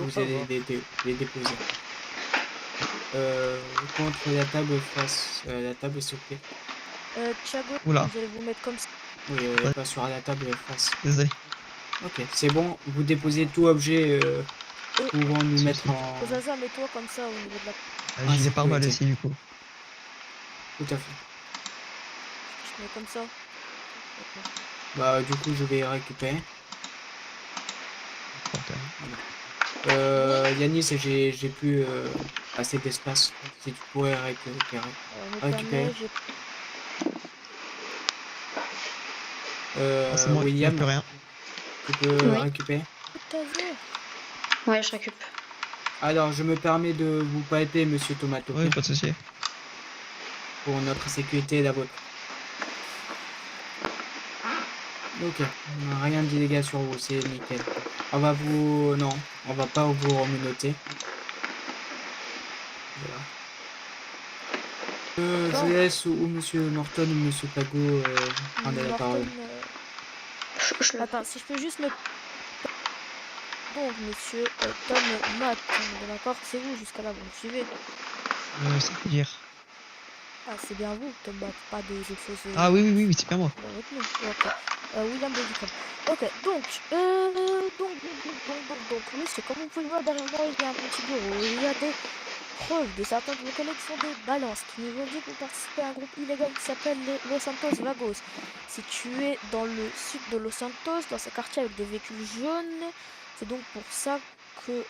vous allez les déposer. Contre la table face la table, s'il vous plaît. Thiago, Oula. vous allez vous mettre comme ça. Oui, pas sur la table face. Désolé. Ok, c'est bon. Vous déposez tout objet pouvant nous mettre en Zaza, mets-toi comme ça au niveau de la... J'ai des pare-balles sécurité. aussi du coup. Tout à fait. Je te mets comme ça. Ok. Bah, du coup, je vais récupérer. Yanis, j'ai plus assez d'espace. Si tu pourrais récupérer. me Récupérer. permets, j'ai... C'est moi, il n'y a William, plus rien. tu peux Oui. récupérer. Tout à fait. Ouais, je récup. Alors, je me permets de vous palper, monsieur Tomato, Oui, pas de souci. pour notre sécurité et la vôtre. Ok, rien d'illégal sur vous, c'est nickel. On va vous... Non, on va pas vous remenoter. Voilà. Je laisse ou monsieur Norton ou monsieur Pago prendre la parole. Attends, si je peux juste me... Donc, monsieur Tom Matt, on est bien d'accord, c'est vous jusqu'à là, vous me suivez? Ça veut dire. Ah, c'est bien vous, Tom Matt, pas des fausses... Ah oui, c'est bien moi. Dans votre nom. Ok. William Bodicom. Ok, donc, monsieur, comme vous pouvez le voir derrière moi, il y a un petit bureau. Il y a des preuves de certains de vos collègues sont des balances qui nous ont dit que vous participez à un groupe illégal qui s'appelle les Los Santos Vagos, situé dans le sud de Los Santos, dans ce quartier avec des véhicules jaunes. C'est donc pour ça que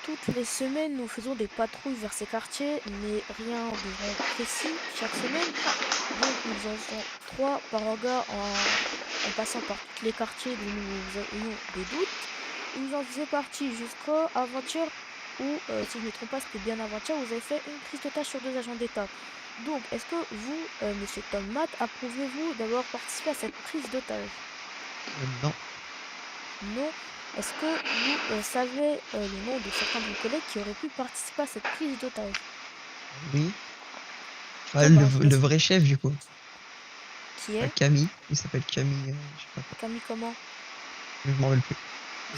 toutes les semaines, nous faisons des patrouilles vers ces quartiers, mais rien de vraiment précis chaque semaine. Donc nous en faisons 3 par regard en passant par tous les quartiers d'où nous ayons des doutes. Et vous en faisiez partie jusqu'à avant-hier où, si je ne me trompe pas, c'était bien avant-hier, vous avez fait une prise d'otage sur 2 agents d'État. Donc, est-ce que vous, monsieur Tom Matt, approuvez-vous d'avoir participé à cette prise d'otage? Non. Non. Est-ce que vous savez le nom de certains de vos collègues qui auraient pu participer à cette prise d'otage? Oui. Eh ben, Le vrai chef du coup. Qui est? Camille. Il s'appelle Camille. Je sais pas quoi. Camille comment? Je m'en rappelle plus.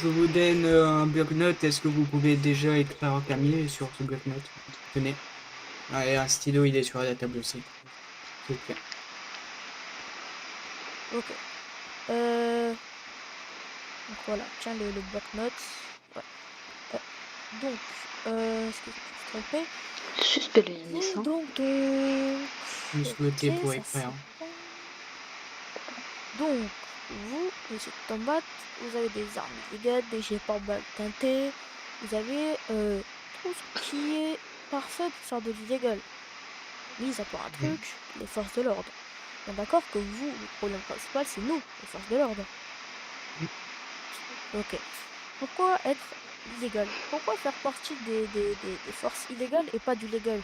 Je vous donne un bloc-notes. Est-ce que vous pouvez déjà écrire un Camille sur ce bloc-notes? Tenez. Ah, et un stylo, il est sur la table aussi. S'il vous plaît. Ok. Donc voilà, tiens le bloc-notes. Ouais. Donc, est-ce que je me suis trompée? Suspect le Yanis, hein. Donc, Juste noter pour ça écrire. c'est bon. Donc, vous, monsieur Tombat, vous avez des armes illégales, des jets pare-balles teintés, vous avez tout ce qui est parfait pour faire de l'illégal. Mis à part un truc, les forces de l'ordre. On est d'accord que vous, le problème principal, c'est nous, les forces de l'ordre. Oui. Ok. Pourquoi être illégal? Pourquoi faire partie des forces illégales et pas du légal?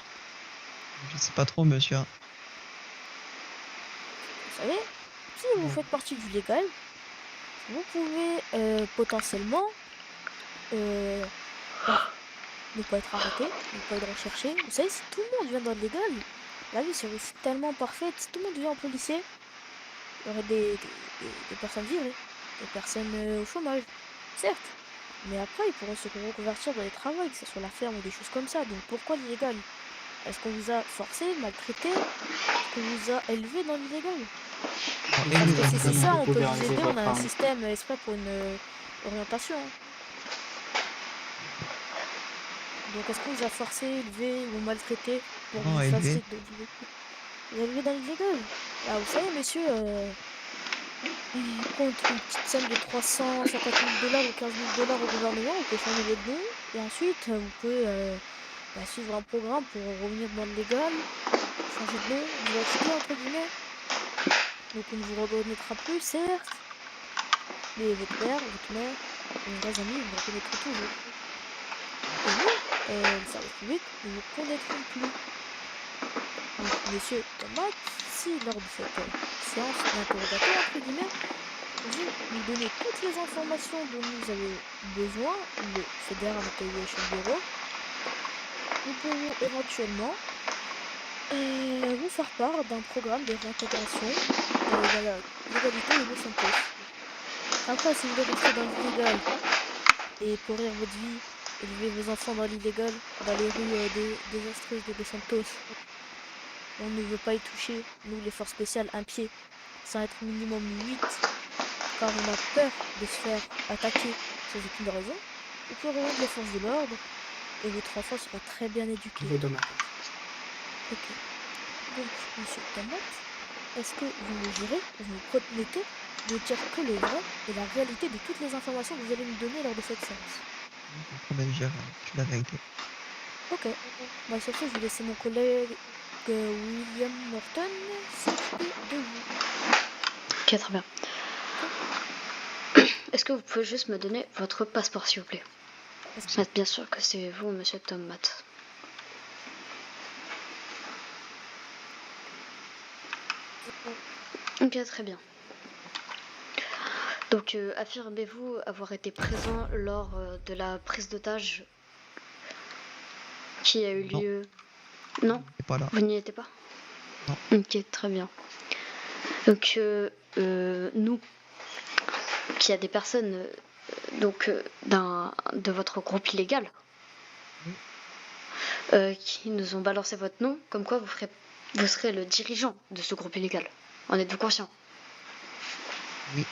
Je sais pas trop, monsieur. Vous savez, si vous faites partie du légal, vous pouvez potentiellement ne pas être arrêté, ne pas être recherché. Vous savez, si tout le monde vient dans le légal, la vie serait tellement parfaite. Si tout le monde devient un policier, il y aurait des personnes virées, des personnes au chômage, certes. Mais après, ils pourront se reconvertir dans les travaux, que ce soit la ferme ou des choses comme ça. Donc pourquoi l'illégal? Est-ce qu'on vous a forcé, maltraité? Est-ce qu'on vous a élevé dans l'illégal? Parce que si c'est ça, on peut vous aider. On a un système exprès pour une orientation. Donc est-ce qu'on vous a forcé, élevé ou maltraité pour que vous fassiez de l'illégal? Vous avez élevé dans l'illégal? Ah, vous savez, monsieur, il compte une petite somme de 350 000 $ ou 15 000 $ au gouvernement. Vous pouvez changer votre nom et ensuite vous pouvez suivre un programme pour revenir dans le légal, changer de nom, d'identité entre guillemets. Donc on ne vous reconnaîtra plus, certes, mais votre père, votre mère, vos vrais amis vous reconnaîtront toujours. Et nous, le service public, ne vous connaîtrons plus. Donc monsieur Thomas, si lors de cette séance d'interrogatoire entre guillemets, vous nous donnez toutes les informations dont nous avons besoin, le Federal Interrogation Bureau, nous pouvons éventuellement vous faire part d'un programme de réintégration dans la légalité de Los Santos. Après, si vous voulez rester dans l'illégal, et pourrir votre vie, élever vos enfants dans l'illégal, dans les rues désastreuses de Los Santos. On ne veut pas y toucher, nous les forces spéciales, un pied, sans être minimum 8, car on a peur de se faire attaquer sans aucune raison. Vous pourrez rejoindre les forces de l'ordre et votre enfant sera très bien éduqué. Vos dommages. Ok. Donc, monsieur Tomate, est-ce que vous me jurez, vous me promettez de dire que le vrai et la réalité de toutes les informations que vous allez me donner lors de cette séance? Je promets de dire la vérité. Ok. Bah, sur ce, je vais laisser mon collègue William Norton s'occuper de vous. Ok, très bien. Est-ce que vous pouvez juste me donner votre passeport, s'il vous plaît? Bien sûr que c'est vous, monsieur Tom Matt. Ok, très bien. Donc, affirmez-vous avoir été présent lors de la prise d'otage qui a eu Non. lieu... Non, C'est pas là. vous n'y étiez pas? Non. Ok, très bien. Donc, nous, qu'il y a des personnes de votre groupe illégal qui nous ont balancé votre nom, comme quoi vous serez le dirigeant de ce groupe illégal. En êtes-vous conscient? Oui.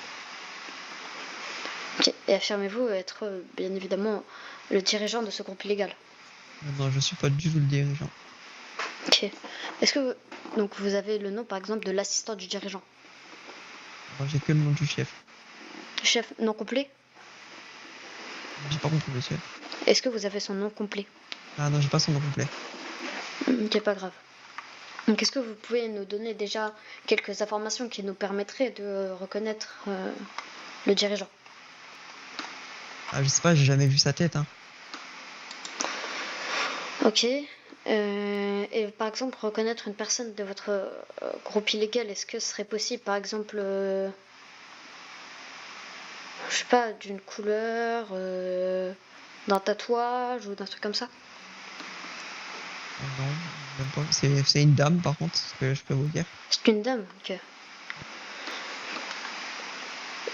Ok. Et affirmez-vous être bien évidemment le dirigeant de ce groupe illégal? Non, je suis pas du tout le dirigeant. Ok. Est-ce que donc vous avez le nom par exemple de l'assistant du dirigeant? Moi, j'ai que le nom du chef. Chef non complet? J'ai pas compris, monsieur. Est-ce que vous avez son nom complet? Ah non, j'ai pas son nom complet. Ok, pas grave. Donc est-ce que vous pouvez nous donner déjà quelques informations qui nous permettraient de reconnaître le dirigeant? Ah, je sais pas, j'ai jamais vu sa tête, hein. Ok. Et par exemple, reconnaître une personne de votre groupe illégal, est-ce que ce serait possible, par exemple, je sais pas, d'une couleur, d'un tatouage ou d'un truc comme ça? Non, même pas. C'est une dame, par contre, ce que je peux vous dire. C'est une dame, ok.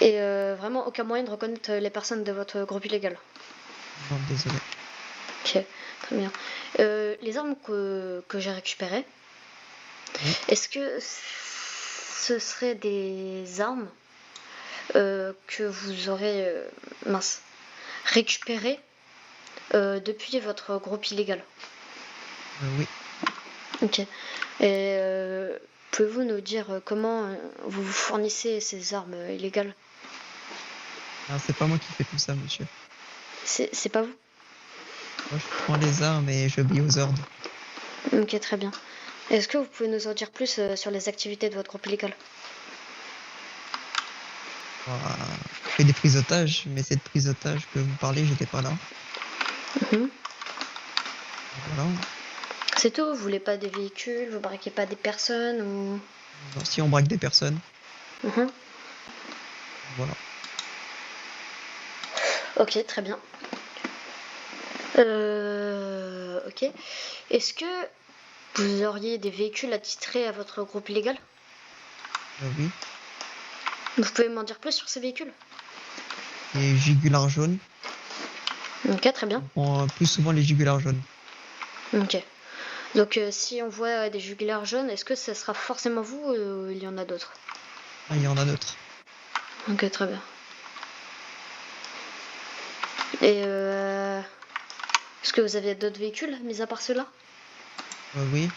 Et vraiment aucun moyen de reconnaître les personnes de votre groupe illégal? Non, désolé. Ok, très bien. Les armes que j'ai récupérées, Oui. est-ce que ce seraient des armes que vous aurez récupérées depuis votre groupe illégal? Oui. Ok. Et pouvez-vous nous dire comment vous fournissez ces armes illégales? Ah, c'est pas moi qui fais tout ça, monsieur. C'est pas vous? Moi, je prends les armes et j'obéis aux ordres. Ok, très bien. Est-ce que vous pouvez nous en dire plus sur les activités de votre groupe illégal? Voilà. Je fais des prises d'otages, mais cette prise d'otage que vous parlez, j'étais pas là. Mhm. Voilà. C'est tout? Vous voulez pas des véhicules? Vous braquez pas des personnes ou... Non, si on braque des personnes, Mhm. voilà. Ok, très bien. Ok. Est-ce que vous auriez des véhicules attitrés à votre groupe illégal? Oui. Vous pouvez m'en dire plus sur ces véhicules? Les jugulars jaunes. Ok, très bien. On prend plus souvent les jugulars jaunes. Ok. Donc si on voit des jugulaires jaunes, est-ce que ce sera forcément vous ou il y en a d'autres? Ah, il y en a d'autres. Ok, très bien. Et est-ce que vous avez d'autres véhicules, mis à part ceux-là? Oui.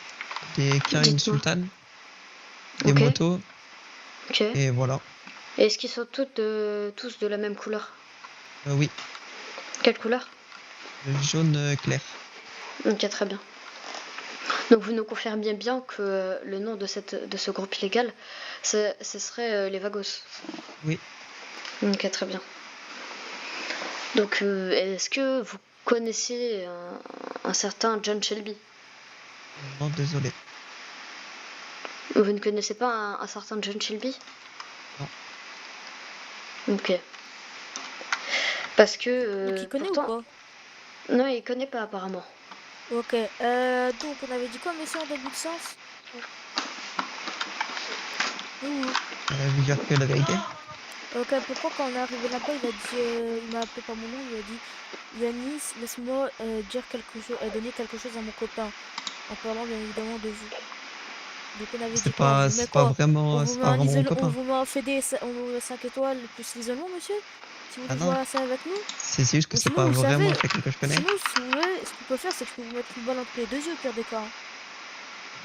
Des Kirin Dites-moi. Sultan. Des Ok. motos. Ok. Et voilà. Et est-ce qu'ils sont tous de la même couleur? Oui. Quelle couleur? Jaune clair. Ok, très bien. Donc vous nous confirmez bien que le nom de ce groupe illégal, ce serait les Vagos? Oui. Ok, très bien. Donc est-ce que vous connaissez un certain John Shelby? Non, désolé. Vous ne connaissez pas un certain John Shelby? Non. Ok. Parce que Donc il connaît pourtant... ou pas? Non, il connaît pas apparemment. Ok. Donc on avait dit quoi, messieurs, en début de séance? Ouh. Vous dire que la vérité. Ok, pourquoi quand on est arrivé là-bas, il a dit, il m'a appelé par mon nom, il a dit, Yanis, laisse-moi dire quelque chose, donner quelque chose à mon copain, en parlant bien évidemment de vous. Donc on avait dit quoi? On vous met quoi? C'est pas vraiment mon On copain. vous met en fédé, on vous met 5 étoiles plus l'isolement, monsieur? Si vous Ah voulez non, jouer à ça avec nous? c'est juste que Ou c'est sinon, pas vous vraiment savez, quelqu'un que je connais. sinon, si vous voulez, ce qu'on peut faire, c'est que je peux vous mettre une balle entre les deux yeux, au pire des cas. Hein.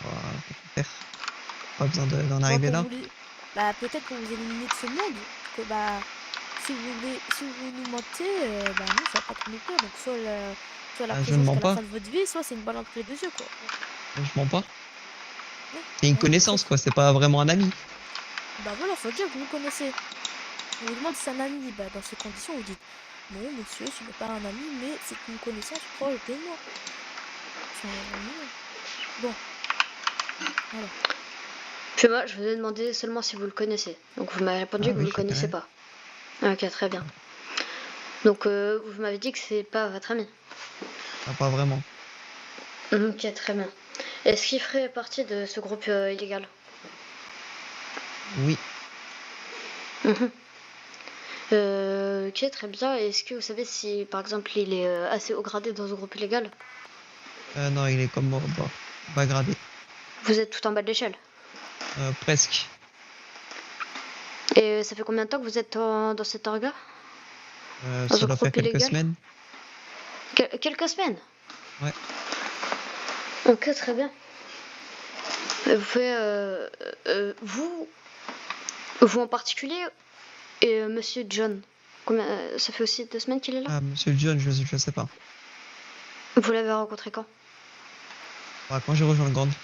Voilà, faire. Pas besoin d'en Bah, arriver pour là. vous, bah, peut-être pour vous éliminer de ce monde. Que, bah, si vous nous mentez, bah, nous, ça va pas trop nous plaire. Donc, soit la Ah, je ne prison mens jusqu'à la pas. fin de votre vie, soit c'est une balle entre les deux yeux, quoi. Je mens pas. Ouais. C'est une Bon, bah, connaissance, quoi. C'est pas vraiment un ami. bah voilà, faut dire que vous nous connaissez. On vous demande si c'est un ami. Bah, dans ces conditions, vous dites non, monsieur, ce n'est pas un ami, mais c'est une connaissance proche de moi. Enfin, bon, voilà. Puis moi, je vous ai demandé seulement si vous le connaissez. Donc vous m'avez répondu Ah que vous oui, le je le connaissez connais. pas. Ok, très bien. Donc vous m'avez dit que c'est pas votre ami. Ah, pas vraiment. Ok, très bien. Est-ce qu'il ferait partie de ce groupe illégal? Oui. Mhm. Ok, très bien. Est-ce que vous savez si, par exemple, il est assez haut gradé dans ce groupe illégal? Non, il est comme moi, bas gradé. Vous êtes tout en bas de l'échelle. Presque. Et ça fait combien de temps que vous êtes dans cet orga? Dans Ça ce doit faire groupe quelques illégal? semaines. Quelques semaines. Ouais. Ok, très bien. Vous pouvez, vous en particulier, et Monsieur John. Combien, ça fait aussi 2 semaines qu'il est là? Ah, monsieur John, je sais pas. Vous l'avez rencontré quand? Bah, quand j'ai rejoint le Grand, Donc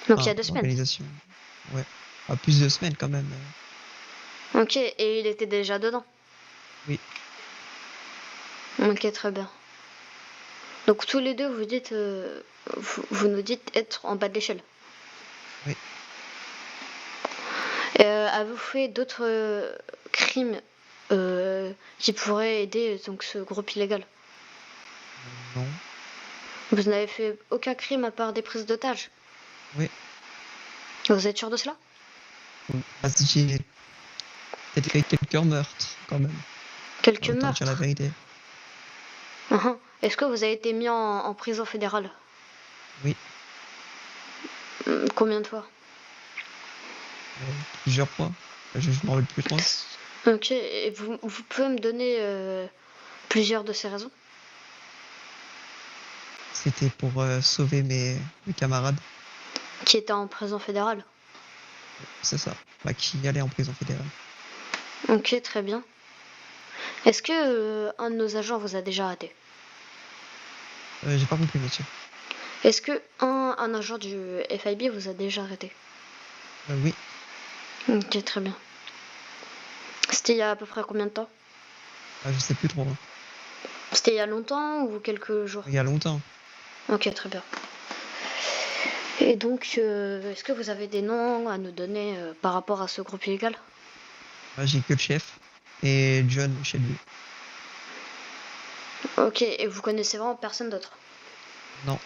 il y enfin, a 2 semaines. l'organisation. Ouais. Ah, plus de semaines quand même. Ok, et il était déjà dedans. Oui. Ok, très bien. Donc tous les deux, vous dites, vous nous dites être en bas de l'échelle. Oui. Avez-vous fait d'autres crimes qui pourraient aider donc ce groupe illégal? Non. Vous n'avez fait aucun crime à part des prises d'otages? Oui. Vous êtes sûr de cela? Ah, si j'ai peut-être fait quelques meurtres quand même. Quelques Autant dire la meurtres. vérité. Est-ce que vous avez été mis en prison fédérale? Oui. Combien de fois? Plusieurs fois. Je m'en rappelle plus trop. Ok, et vous pouvez me donner plusieurs de ces raisons? C'était pour sauver mes camarades. Qui étaient en prison fédérale? C'est ça. Bah, qui allaient en prison fédérale. Ok, très bien. Est-ce que un de nos agents vous a déjà arrêté? J'ai pas compris, monsieur. Est-ce que un agent du FIB vous a déjà arrêté? Oui. Ok, très bien. C'était il y a à peu près combien de temps? Ah, je sais plus trop. Hein. C'était il y a longtemps ou quelques jours? Il y a longtemps. Ok, très bien. Et donc, est-ce que vous avez des noms à nous donner par rapport à ce groupe illégal? Moi, j'ai que le chef et John chez lui. Ok, et vous connaissez vraiment personne d'autre? Non.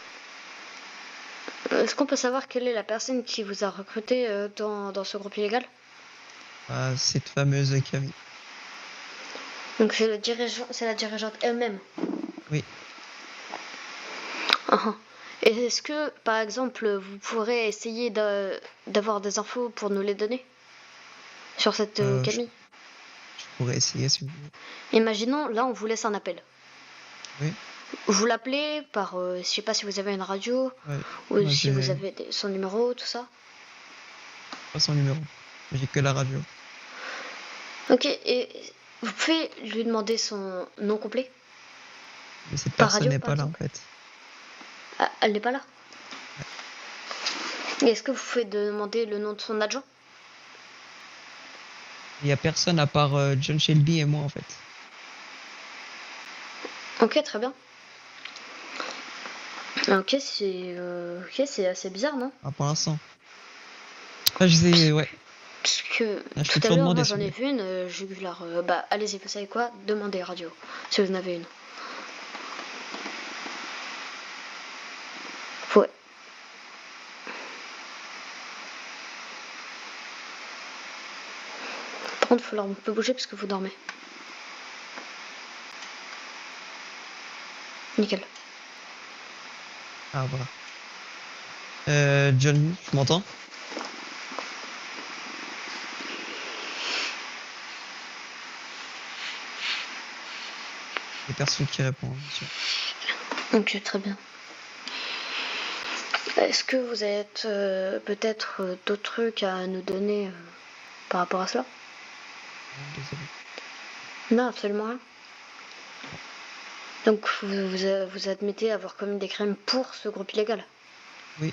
Est-ce qu'on peut savoir quelle est la personne qui vous a recruté dans ce groupe illégal? Cette fameuse Camille. Donc c'est la dirigeante elle-même. Oui. Et est-ce que, par exemple, vous pourrez essayer d'avoir des infos pour nous les donner sur cette Je Camille? pourrais essayer si vous voulez. Imaginons, là, on vous laisse un appel. Oui. Vous l'appelez par, je sais pas si vous avez une radio Ouais. ou Moi, si vous j'ai avez son numéro, tout ça. pas son numéro. J'ai que la radio. Ok, et vous pouvez lui demander son nom complet Mais cette par personne radio, n'est par pas là en exemple? fait. Ah, elle n'est pas là. Ouais. Et est-ce que vous pouvez demander le nom de son adjoint? Il y a personne à part John Shelby et moi en fait. Ok, très bien. Ok, c'est assez bizarre, non? Ah, pour l'instant. Ah, je sais, ouais. Parce que Ah, je tout peux à toujours l'heure, moi demander si j'en vous ai voulez. vu une jugulaire. Bah, allez-y, vous savez quoi? Demandez radio, si vous en avez une. Ouais. Par contre, il faut falloir un peu bouger parce que vous dormez. Nickel. Ah, voilà. John, tu m'entends? Il y a personne qui répond, bien sûr. Ok, très bien. Est-ce que vous avez peut-être d'autres trucs à nous donner par rapport à cela? Désolé. Non, absolument rien. Donc vous admettez avoir commis des crimes pour ce groupe illégal? Oui.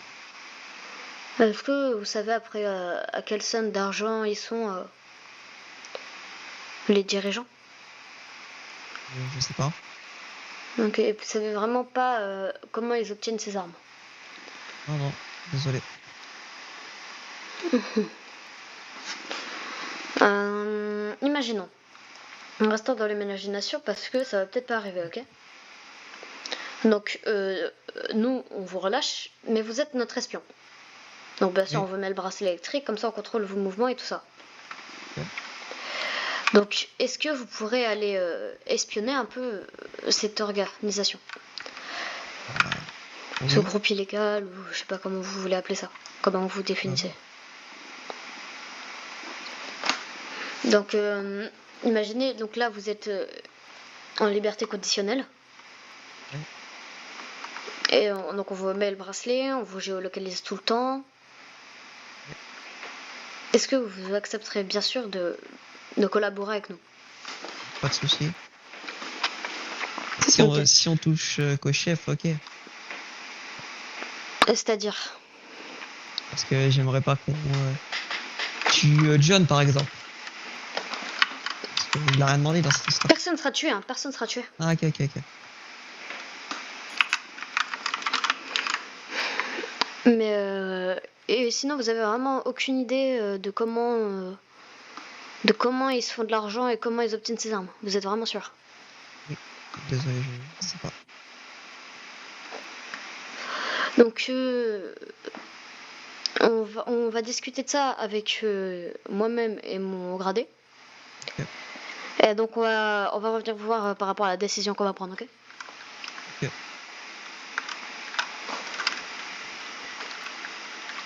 Est-ce que vous savez après à quelle somme d'argent ils sont les dirigeants? Je sais pas. Donc et vous savez vraiment pas comment ils obtiennent ces armes? Non, non, désolé. Imaginons. Restons dans l'imagination parce que ça va peut-être pas arriver, ok? Donc, nous, on vous relâche, mais vous êtes notre espion. Donc, bien sûr, Oui. on vous met le bracelet électrique, comme ça on contrôle vos mouvements et tout ça. Ok. Donc, est-ce que vous pourrez aller espionner un peu cette organisation? Ce Oui. groupe illégal, ou je sais pas comment vous voulez appeler ça. Comment vous définissez? Donc, imaginez, donc là, vous êtes en liberté conditionnelle. Oui. Et donc on vous met le bracelet, on vous géolocalise tout le temps. Oui. Est-ce que vous accepterez bien sûr de collaborer avec nous? Pas de souci. Ok. Si on touche qu'au chef, ok. C'est-à-dire? Parce que j'aimerais pas qu'on tue John, par exemple. Parce qu'il a rien demandé dans cette histoire. Personne sera tué, hein, personne sera tué. Ah, ok, ok, ok. Mais et sinon vous avez vraiment aucune idée de comment ils se font de l'argent et comment ils obtiennent ces armes? Vous êtes vraiment sûr? Oui. Désolé, je sais pas. Donc on va discuter de ça avec moi-même et mon gradé. Ok. Et donc on va revenir vous voir par rapport à la décision qu'on va prendre, ok? Ok.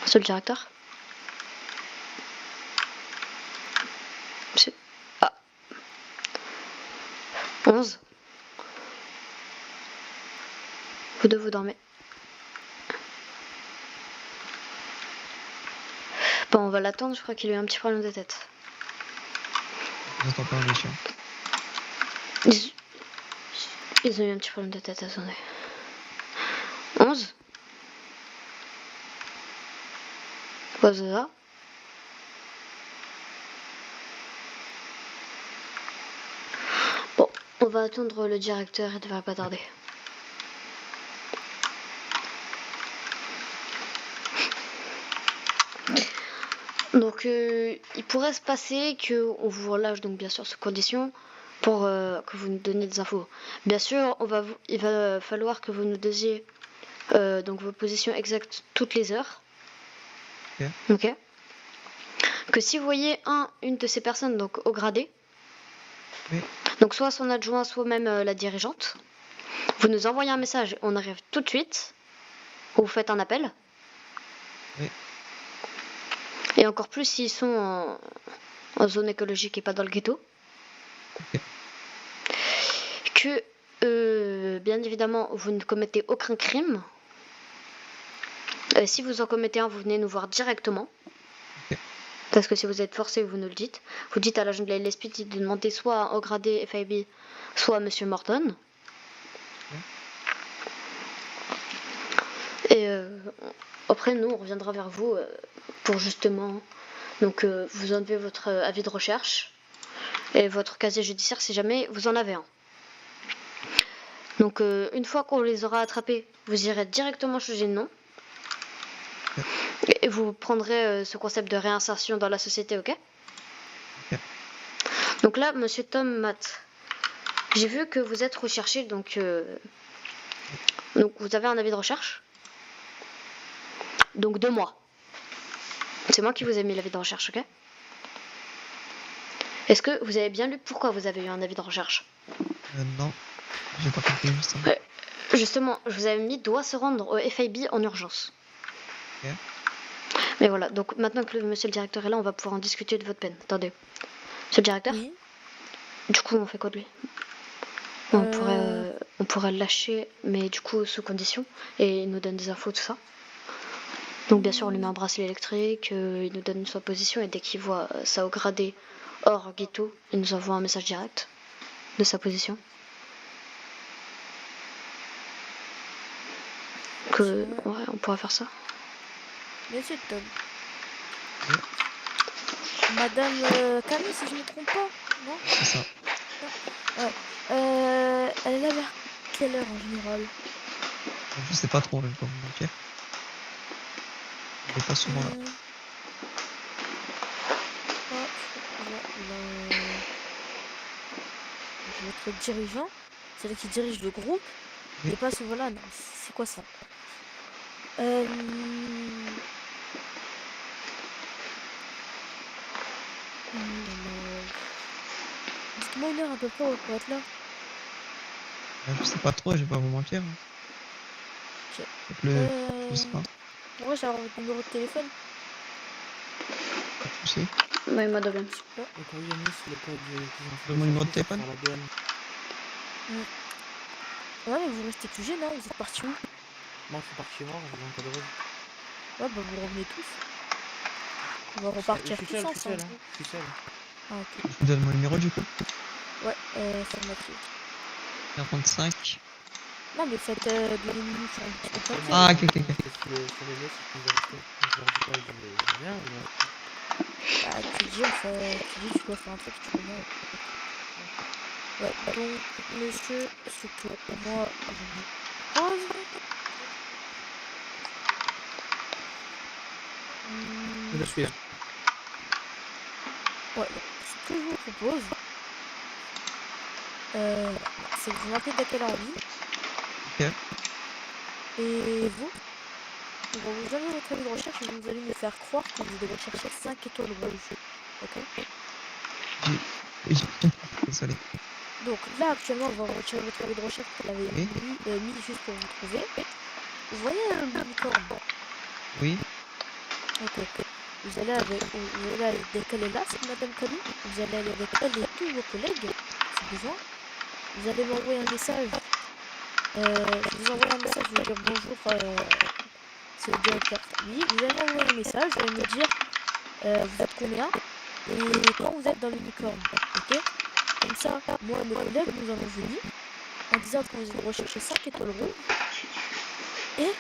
Monsieur le directeur? Monsieur... Ah. 11. Vous deux, vous dormez. Bon, on va l'attendre, je crois qu'il a eu un petit problème de tête. J'entends pas, monsieur. Ils ont eu un petit problème de tête, attendez. 11. Quoi ça? Bon, on va attendre le directeur, il devrait pas tarder. Donc il pourrait se passer qu'on vous relâche donc bien sûr sous condition pour que vous nous donniez des infos. Bien sûr, il va falloir que vous nous disiez donc vos positions exactes toutes les heures. Ok. Que si vous voyez une de ces personnes donc au gradé, Oui. donc soit son adjoint, soit même la dirigeante, vous nous envoyez un message, on arrive tout de suite, ou vous faites un appel. Oui. Et encore plus s'ils sont en zone écologique et pas dans le ghetto. Ok. Que bien évidemment vous ne commettez aucun crime. Si vous en commettez un, vous venez nous voir directement. Ok. Parce que si vous êtes forcé, vous nous le dites. Vous dites à l'agent de la LSPD de demander soit au gradé FIB, soit à Monsieur Morton. Ok. Et après, nous, on reviendra vers vous pour justement donc vous enlever votre avis de recherche et votre casier judiciaire si jamais vous en avez un. Donc une fois qu'on les aura attrapés, vous irez directement changer de nom. Ok. Et vous prendrez ce concept de réinsertion dans la société, ok? Ok. Donc là, Monsieur Tom Matt, j'ai vu que vous êtes recherché, donc vous avez un avis de recherche. Donc 2 mois. C'est moi qui vous ai mis l'avis de recherche, ok? Est-ce que vous avez bien lu pourquoi vous avez eu un avis de recherche? Non, j'ai pas compris justement. Ouais. Justement, je vous avais mis doit se rendre au FIB en urgence. Ok. Mais voilà, donc maintenant que monsieur le directeur est là, on va pouvoir en discuter de votre peine. Attendez. Monsieur le directeur? Oui. Du coup, on fait quoi de lui? On pourrait le lâcher, mais du coup, sous condition. Et il nous donne des infos, tout ça. Donc, bien sûr, on lui met un bracelet électrique, il nous donne sa position, et dès qu'il voit ça au gradé hors ghetto, il nous envoie un message direct de sa position. Ouais, on pourrait faire ça. Monsieur Tom. Oui. Madame Camille, si je ne me trompe pas, non? C'est ça. Ouais. Elle est là vers quelle heure en général? Je sais pas trop, je vais pas vous mentir. Elle est pas souvent là. Votre dirigeant, c'est là qui dirige le groupe, Oui. il est pas souvent là, non, c'est quoi ça? Dites-moi une heure à peu près pour être là. Je sais pas trop, je vais pas vous mentir. Ok. Je sais pas. Pourquoi j'ai avoir votre numéro de téléphone? Pas de soucis. Oui, moi de même. Je sais pas. Au cas où Yanis, le cas Donne mon numéro de téléphone. Ouais, mais vous restez plus jeune, hein, vous êtes partis où? Moi, je suis parti voir, j'ai encadré. Ouais, bah vous revenez tous. On va repartir tous ensemble. Je suis seul. Ah, ok. Je vous donne mon numéro du coup. Ouais, fermeture. 45. Non, mais faites de minutes sur un petit peu de papier. Ah, ok. Sur les notes, c'est ce que Bah, tu dis, tu dois faire un truc, tu peux moi. Ouais, donc, monsieur, c'est que moi, je me pose. Je suis. Ouais, donc, ce que je vous propose, c'est que vous m'appelez dès qu'elle a envie. Ok. Et vous, on va vous donner votre avis de recherche et vous allez me faire croire que vous devez chercher 5 étoiles rouges. Ok? Oui, désolé. Donc là, actuellement, on va retirer votre avis de recherche que vous l'avez Oui. mis juste pour vous trouver. Vous voyez l'unicorne? Oui. Ok. Vous allez aller dès qu'elle est là, c'est Madame Camille. Vous allez aller avec elle et tous vos collègues, si besoin. Vous allez m'envoyer un message. Je vous envoie un message, je vais dire bonjour, c'est le directeur. Oui, vous allez m'envoyer un message, vous allez me dire vous êtes combien et quand vous êtes dans l'unicorne. Ok? Comme ça, moi et mes collègues, nous allons venir en disant que vous recherchez 5 étoiles rouges et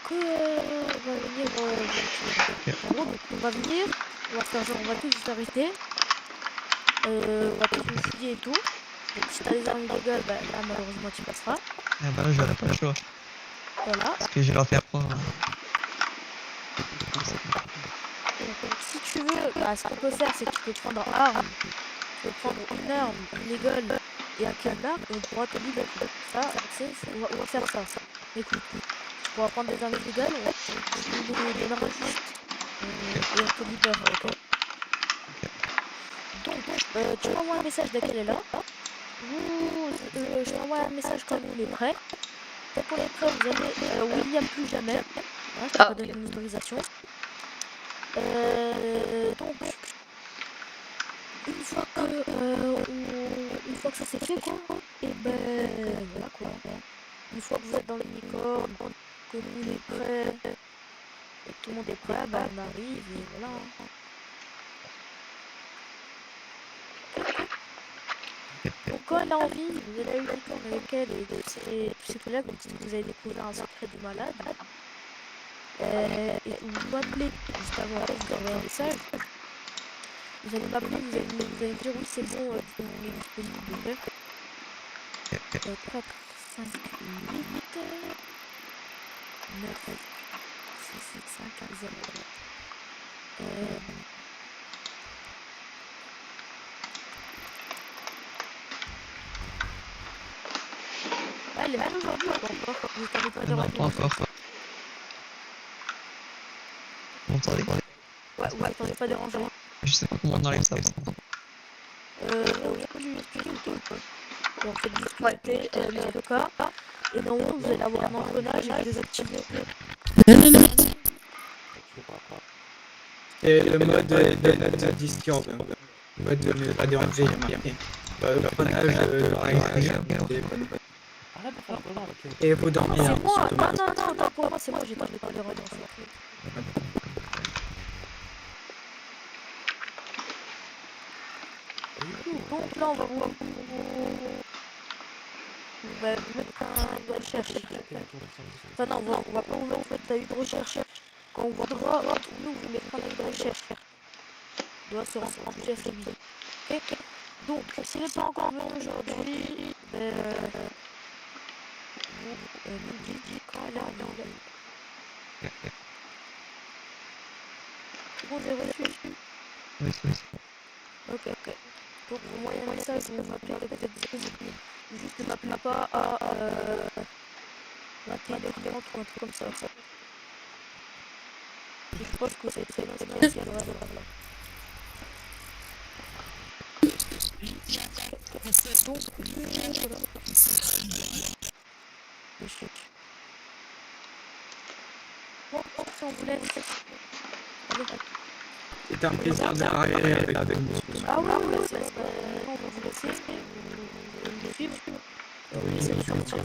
que on va venir en gros, donc, on va venir, on va faire genre, on va tous vous arrêter, on va tous vous fouiller et tout. Donc si t'as des armes illégales, bah, là malheureusement tu passeras. Ah bah là j'aurais pas le choix. Voilà. Parce que je vais leur faire croire. Donc si tu veux, bah, ce qu'on peut faire c'est que tu peux prendre arme, tu peux prendre une arme illégale et un canard et on pourra te libérer. Ça, on va faire ça. Écoute, tu pourras prendre des armes illégales, on nous les donnera juste et on te libérera, ok? Donc, tu m'envoies un message dès qu'elle est là. Je t'envoie un message quand on est prêt. Dès qu'on est prêt, vous allez où il n'y a plus jamais. Voilà, je te donne une autorisation. Donc, une fois que ça c'est fait, quoi, et ben voilà quoi. Une fois que vous êtes dans l'unicorne, que nous on est prêt, et que tout le monde est prêt, bah on arrive et voilà. Donc quand elle a envie, vous allez à l'unicorne avec elle et tous ses collègues, vous avez découvert un secret de malade. Et vous m'appelez juste avant, vous envoyez un message. Vous allez m'appeler, vous allez me dire oui c'est bon, on est disponible. 4, 5, 8, 9, 6, 5, 0. Ah, elle est même aujourd'hui ou pas encore? Vous n'avez pas de Non, rendez-vous? pas encore. Vous m'entendez? Ouais, vous n'entendez pas déranger. Je sais pas comment on enlève ça. j'ai dû expliquer le truc. Donc, c'est Ouais. discuter les cas. Et normalement, vous allez avoir un engrenage et désactiver. Et le mode de Discord. Le mode de ne pas déranger, il y a marqué. Le prenage, et vous Non, dormir. c'est moi. surtout. Non, pour moi, c'est moi, j'ai pas de relance. Donc là, on va vous mettre une recherche. Enfin non, on va pas vous mettre une recherche. Quand on voudra, nous vous mettra une recherche. On doit se rendre compte assez vite. Ok. Donc, s'il n'est pas encore venu aujourd'hui, vous nous dites quand elle est en ligne. C'est bon, j'ai reçu. Oui, oui. Ok. Donc, vous m'envoyez un message, vous m'appelez peut-être disponible. Juste ne m'appelez pas à 21h30 ou un truc comme ça. Je pense que c'est très bien, c'est bien, voilà. Donc, voilà. Monsieur. Bon, si on vous laisse. Allez. C'est un plaisir de parler avec vous. Ah oui, c'est on va vous laisser. Vous me suivre. Oui, C'est oui, sortir.